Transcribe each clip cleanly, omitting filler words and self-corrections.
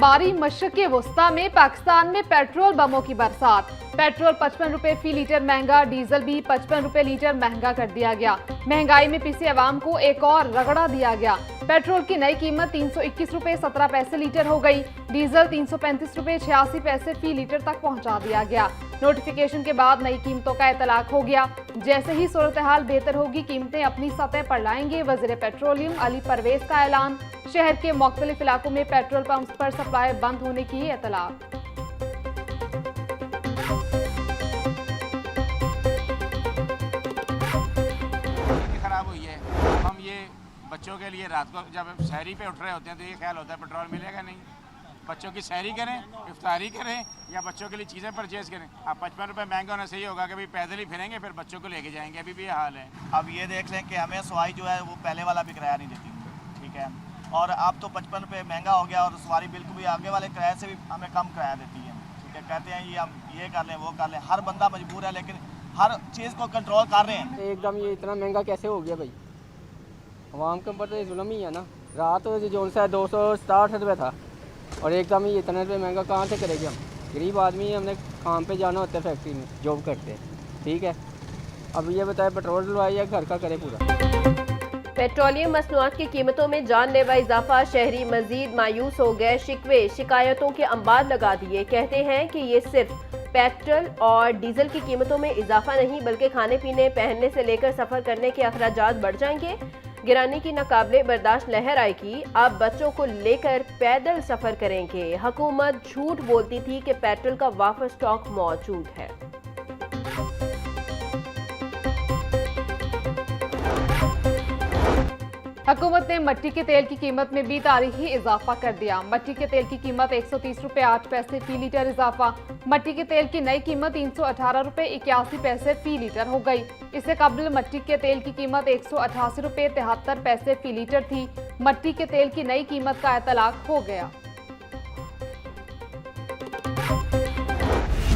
तलवारी मशक़ वस्ता में पाकिस्तान में पेट्रोल बमों की बरसात। पेट्रोल 55 रुपए फी लीटर महंगा, डीजल भी 55 रुपए लीटर महंगा कर दिया गया। महंगाई में पिसे अवाम को एक और रगड़ा दिया गया। पेट्रोल की नई कीमत 321 रुपए 17 पैसे लीटर हो गई। डीजल 335 रुपए 86 पैसे फी लीटर तक पहुंचा दिया गया। नोटिफिकेशन के बाद नई कीमतों का इतलाक हो गया। जैसे ही सूरत हाल बेहतर होगी, कीमतें अपनी सतह पर लाएंगे। वज़ीर पेट्रोलियम अली परवेज का ऐलान। शहर के मुख्तलिफ इलाकों में पेट्रोल पंप्स पर सप्लाई बंद होने की इतलाक। खराब हुई है। हम ये बच्चों के लिए रात को जब सहरी पे उठ रहे होते हैं तो ये ख्याल होता है पेट्रोल मिलेगा नहीं। बच्चों की सहरी करें, इफ्तारी करें या बच्चों के लिए चीज़ें परचेज करें। अब 55 रुपये महंगा होना सही होगा कि भाई पैदल ही फिरेंगे फिर बच्चों को लेके जाएंगे। अभी भी ये हाल है। अब ये देख लें कि हमें सवारी जो है वो पहले वाला भी किराया नहीं देती, ठीक है। और अब तो 55 रुपये महंगा हो गया और सवारी बिल्कुल भी आगे वाले किराए से भी हमें कम किराया देती है, ठीक है। कहते हैं ये हम ये कर लें वो कर लें, हर बंदा मजबूर है लेकिन हर चीज़ को कंट्रोल कर रहे हैं। एकदम ये इतना महंगा कैसे हो गया भाई? आवाम के ऊपर तो जुल्म ही है ना। रात जो सा 267 रुपये था और एकदम ही इतने रुपये महंगा कहाँ से करेंगे हम? गरीब आदमी है, हमने काम पे जाना होता है, फैक्ट्री में जॉब करते हैं, ठीक है। अब ये बताए पेट्रोल डलवाए या घर का करे पूरा। पेट्रोलियम मसनूआत की कीमतों में जानलेवा इजाफा। शहरी मजीद मायूस हो गए। शिकवे शिकायतों के अंबार लगा दिए। कहते हैं कि ये सिर्फ पेट्रोल और डीजल की कीमतों में इजाफा नहीं बल्कि खाने पीने, पहनने से लेकर सफ़र करने के अखराजात बढ़ जाएंगे। गिरानी की नाकाबिले बर्दाश्त लहर आएगी। अब बच्चों को लेकर पैदल सफ़र करेंगे। हुकूमत झूठ बोलती थी कि पेट्रोल का वाफर स्टॉक मौजूद है। हुकूमत ने मट्टी के तेल की कीमत में भी तारीखी इजाफा कर दिया। मट्टी के तेल की कीमत 130 रुपए 8 पैसे फी लीटर इजाफा। मट्टी के तेल की नई कीमत 318 रुपए 81 पैसे फी लीटर हो गई। इससे कबल मट्टी के तेल की कीमत 188 रुपए 73 पैसे फी लीटर थी। मट्टी के तेल की नई कीमत का इतलाक हो गया।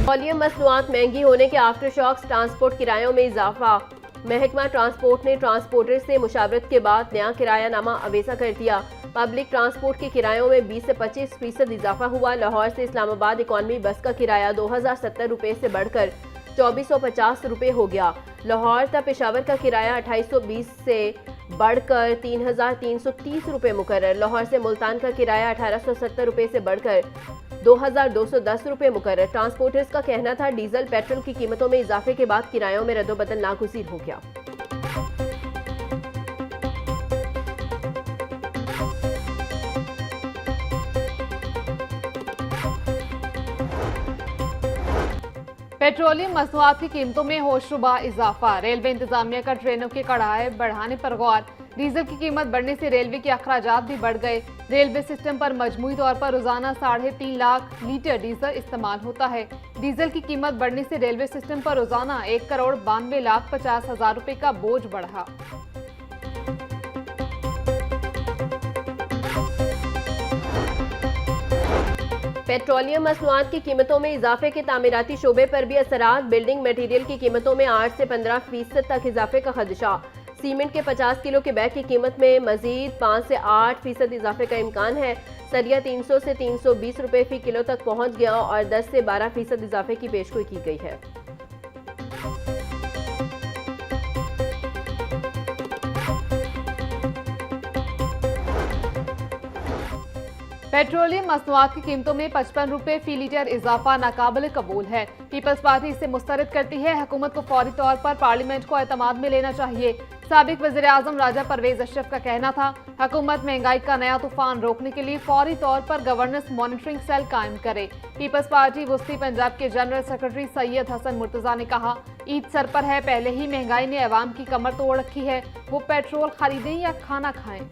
पेट्रोलियम मसनूआत महंगी होने के आफ्टर शॉक्स। ट्रांसपोर्ट किरायों में इजाफा। महकमा ट्रांसपोर्ट ने ट्रांसपोर्टर से मुशावरत के बाद नया किरायानामा अवेसा कर दिया। पब्लिक ट्रांसपोर्ट के किरायों में 20 से 25% इजाफा हुआ। लाहौर से इस्लामाबाद इकॉनमी बस का किराया 2070 रुपये से बढ़कर 2450 रुपये हो गया। लाहौर तक पेशावर का किराया 2820 से बढ़कर 3330 रुपये मुकर्रर। लाहौर से मुल्तान का किराया 1870 रुपये से बढ़कर 2210 रुपये मुकर्रर। ट्रांसपोर्टर्स का कहना था डीजल पेट्रोल की कीमतों में इजाफे के बाद किरायों में रद्दोबदल नागुज़ीर हो गया। पेट्रोलियम मसनूआत की कीमतों में होशरुबा इजाफा। रेलवे इंतजामिया का ट्रेनों के किराए बढ़ाने पर गौर। डीजल की कीमत बढ़ने से रेलवे के अखराजात भी बढ़ गए। रेलवे सिस्टम पर मजमूई तौर पर रोजाना 3.5 लाख लीटर डीजल इस्तेमाल होता है। डीजल की कीमत बढ़ने से रेलवे सिस्टम पर रोजाना 1,92,50,000 रुपए का बोझ बढ़ा। पेट्रोलियम मसनूआत की कीमतों में इजाफे के तामीराती शोबे पर भी असरात। बिल्डिंग मटीरियल की कीमतों में 8 से 15% तक इजाफे का खदशा। सीमेंट के 50 किलो के बैग की कीमत में मजीद 5 से 8% इजाफे का इम्कान है। सरिया 300 से 320 रुपये फी किलो तक पहुंच गया और 10 से 12% इजाफे की पेशगोई की गई है। पेट्रोलियम मसनूआत की कीमतों में 55 रुपए फी लीटर इजाफा नाकाबिल कबूल है। पीपल्स पार्टी इसे मुस्तरद करती है। हुकूमत को फौरी तौर पर पार्लियामेंट को एतमाद में लेना चाहिए। साबिक वज़ीर आज़म राजा परवेज अशरफ का कहना था हुकूमत महंगाई का नया तूफान रोकने के लिए फौरी तौर पर गवर्नेंस मॉनिटरिंग सेल कायम करे। पीपल्स पार्टी वस्ती पंजाब के जनरल सेक्रेटरी सैयद हसन मुर्तजा ने कहा ईद सर पर है, पहले ही महंगाई ने अवाम की कमर तोड़ रखी है। वो पेट्रोल खरीदें या खाना खाएं।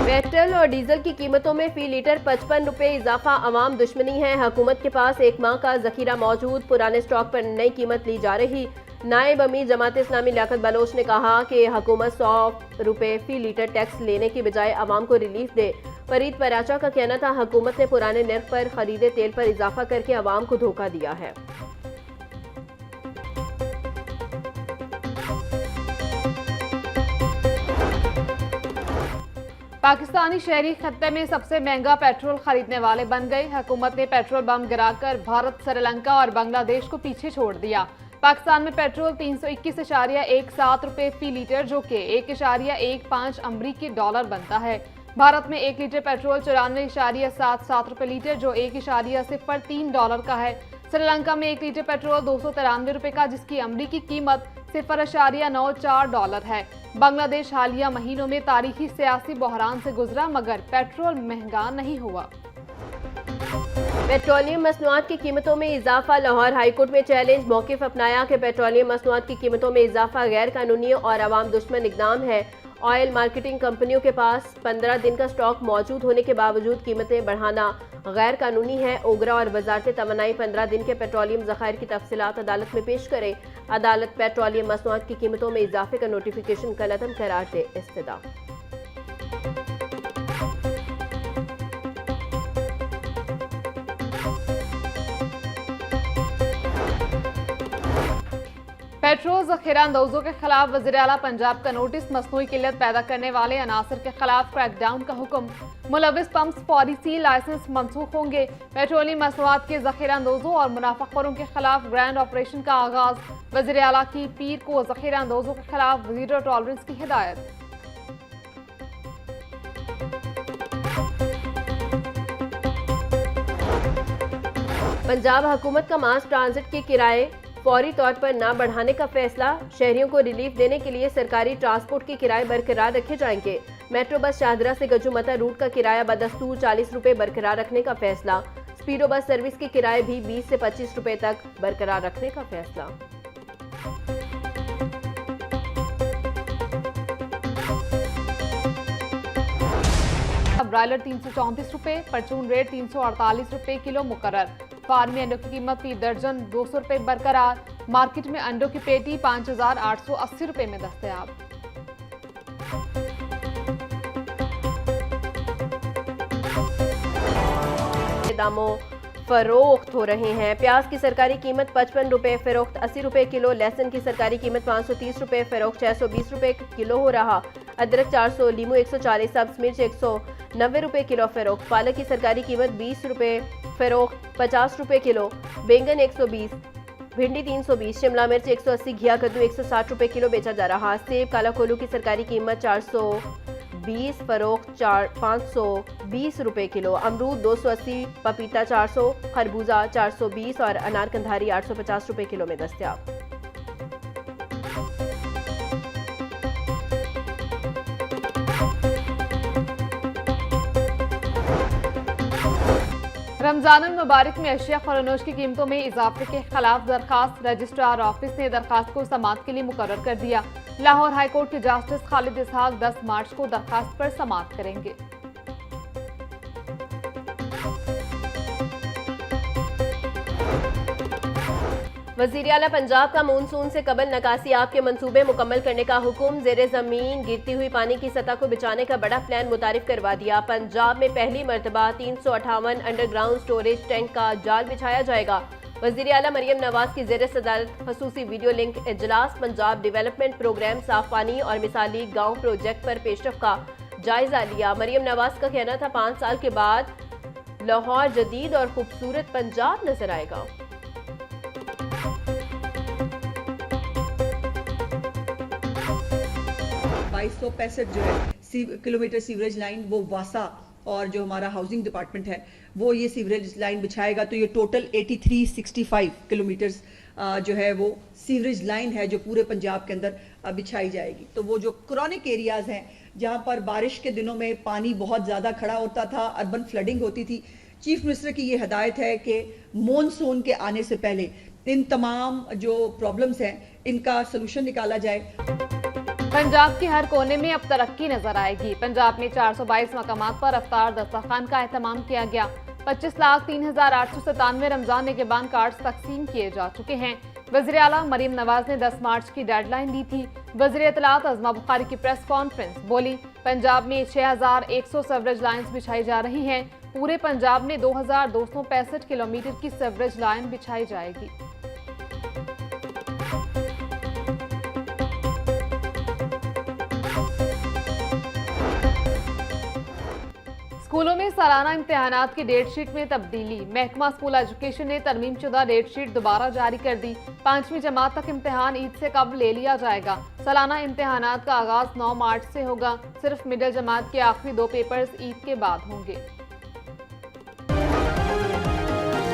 पेट्रोल और डीजल की कीमतों में फी लीटर 55 रुपये इजाफा अवाम दुश्मनी है। हुकूमत के पास एक माह का जखीरा मौजूद। पुराने स्टॉक पर नई कीमत ली जा रही। नायब अमीर जमात इस्लामी लियाकत बलोच ने कहा कि हुकूमत 100 रुपये फी लीटर टैक्स लेने की बजाय अवाम को रिलीफ दे। फरीद पराचा का कहना था हुकूमत ने पुराने नर्ख पर खरीदे तेल पर इजाफा करके अवाम को धोखा दिया है। पाकिस्तानी शहरी खत्ते में सबसे महंगा पेट्रोल खरीदने वाले बन गए। हुकूमत ने पेट्रोल बम गिराकर भारत, श्रीलंका और बांग्लादेश को पीछे छोड़ दिया। पाकिस्तान में पेट्रोल 321.17 रुपये फी लीटर, जो कि 1.15 अमरीकी डॉलर बनता है। भारत में 1 लीटर पेट्रोल 94.77 रुपये लीटर, जो 1.03 डॉलर का है। श्रीलंका में 1 लीटर पेट्रोल 293 रुपये का, जिसकी अमरीकी कीमत 0.94 डॉलर है। बांग्लादेश हालिया महीनों में तारीखी सियासी बहरान से गुजरा, मगर पेट्रोल महंगा नहीं हुआ। पेट्रोलियम मसनूआत की कीमतों में इजाफा। लाहौर हाईकोर्ट में चैलेंज मौक़िफ़ अपनाया कि पेट्रोलियम मसनूआत की कीमतों में इजाफा गैर कानूनी और अवाम दुश्मन इक़दाम है। ऑयल मार्केटिंग कंपनियों के पास 15 दिन का स्टॉक मौजूद होने के बावजूद कीमतें बढ़ाना गैर कानूनी है। ओगरा और वजारत तमन्नाई 15 दिन के पेट्रोलियम ज़खायर की तफसीलात अदालत में पेश करें। अदालत पेट्रोलियम मसनूआत की कीमतों में इजाफे का नोटिफिकेशन कलअदम करार दे। इस्तदा पेट्रोल ज़ख़ीरा अंदोज़ों के खिलाफ वज़ीर आला पंजाब का नोटिस। मसनूई किल्लत पैदा करने वाले अनासर के खिलाफ क्रैकडाउन का हुक्म। मुलविस पंप्स फौरी सी लाइसेंस मनसूख होंगे। पेट्रोलियम मसनूआत के ज़ख़ीरा अंदोज़ों और मुनाफ़ाखोरों के खिलाफ ग्रैंड ऑपरेशन का आगाज़। वज़ीर आला की पीर को ज़ख़ीरा अंदोज़ों के खिलाफ ज़ीरो टॉलरेंस की हिदायत। पंजाब हुकूमत का मास ट्रांजिट के किराए फौरी तौर पर न बढ़ाने का फैसला। शहरियों को रिलीफ देने के लिए सरकारी ट्रांसपोर्ट के किराए बरकरार रखे जाएंगे। मेट्रो बस शाहदरा से गजुमता रूट का किराया बदस्तूर 40 रुपये बरकरार रखने का फैसला। स्पीडो बस सर्विस के किराए भी 20 से 25 रुपये तक बरकरार रखने का फैसला। ब्रायलर 334 रुपये, परचून रेट 348 रुपये किलो मुकर्रर। फार्मी अंडों की कीमत फी दर्जन 200 रुपये बरकरार। मार्केट में अंडों की पेटी 5,880 रुपये में दस्तयाब। दामों फरोख्त हो रहे हैं। प्याज की सरकारी कीमत 55 रुपये फरोख्त 80 रुपये किलो। लहसुन की सरकारी कीमत 530 रुपये फरोख्त 620 रुपये किलो हो रहा। अदरक 400, लीमू 140, सब्ज मिर्च 190 रुपये किलो फरोख्त। पालक की सरकारी कीमत 20 रुपये फरोख्त 50 रुपये किलो। बैंगन 120, भिंडी 320, शिमला मिर्च 180, घिया कद्दू 160 रुपये किलो बेचा जा रहा। सेब काला कोलू की सरकारी कीमत 420 फरोख्त 520 रुपये किलो। अमरूद 280, पपीता 400, खरबूजा 420 और अनार कंधारी 850 रुपये किलो में दस्तयाब। रमजान मुबारक में अशिया फरोनोश की कीमतों में इजाफे के खिलाफ दरखास्त। रजिस्ट्रार ऑफिस ने दरखास्त को समाअत के लिए मुकर्रर कर दिया। लाहौर हाईकोर्ट के जस्टिस खालिद इसहाक 10 मार्च को दरखास्त पर समाअत करेंगे। वज़ीर आला पंजाब का मानसून से कबल नकासियाब के मंसूबे मुकम्मल करने का हुक्म। ज़ेरे ज़मीन गिरती हुई पानी की सतह को बचाने का बड़ा प्लान मुतारिफ करवा दिया। पंजाब में पहली मरतबा 358 अंडरग्राउंड स्टोरेज टैंक का जाल बिछाया जाएगा। वज़ीर आला मरियम नवाज की ज़ेरे सदारत खसूसी वीडियो लिंक इजलास पंजाब डेवलपमेंट प्रोग्राम साफ पानी और मिसाली गाँव प्रोजेक्ट पर पेशरफ का जायजा लिया। मरियम नवाज का कहना था 5 साल के बाद लाहौर जदीद और खूबसूरत पंजाब नजर आएगा। 2265 जो है किलोमीटर सीवरेज लाइन वो वासा और जो हमारा हाउसिंग डिपार्टमेंट है वो ये सीवरेज लाइन बिछाएगा। तो ये टोटल 8365 किलोमीटर्स जो है वो सीवरेज लाइन है जो पूरे पंजाब के अंदर बिछाई जाएगी। तो वो जो क्रॉनिक एरियाज हैं जहाँ पर बारिश के दिनों में पानी बहुत ज़्यादा खड़ा होता था, अर्बन फ्लडिंग होती थी, चीफ मिनिस्टर की ये हदायत है कि मॉनसून के आने से पहले इन तमाम जो प्रॉब्लम्स हैं इनका सोल्यूशन निकाला जाए। पंजाब के हर कोने में अब तरक्की नजर आएगी। पंजाब में 422 मकामात पर अफ्तार दस्तरखान का एहतमाम किया गया। 25,03,897 रमजान निगहबान कार्ड्स तकसीम किए जा चुके हैं। वज़ीर आला मरियम नवाज ने 10 मार्च की डेडलाइन दी थी। वज़ीर इत्तलात अज़मा बुखारी की प्रेस कॉन्फ्रेंस बोली, पंजाब में 6,100 सीवरेज लाइन्स बिछाई जा रही हैं। पूरे पंजाब में 2,265 किलोमीटर की सीवरेज लाइन बिछाई जाएगी। स्कूलों में सालाना इम्तिहानात की डेट शीट में तब्दीली। महकमा स्कूल एजुकेशन ने तरमीमशुदा डेट शीट दोबारा जारी कर दी। 5वीं जमात तक इम्तिहान ईद से कब ले लिया जाएगा। सालाना इम्तिहानात का आगाज 9 मार्च से होगा। सिर्फ मिडिल जमात के आखिरी 2 पेपर्स ईद के बाद होंगे।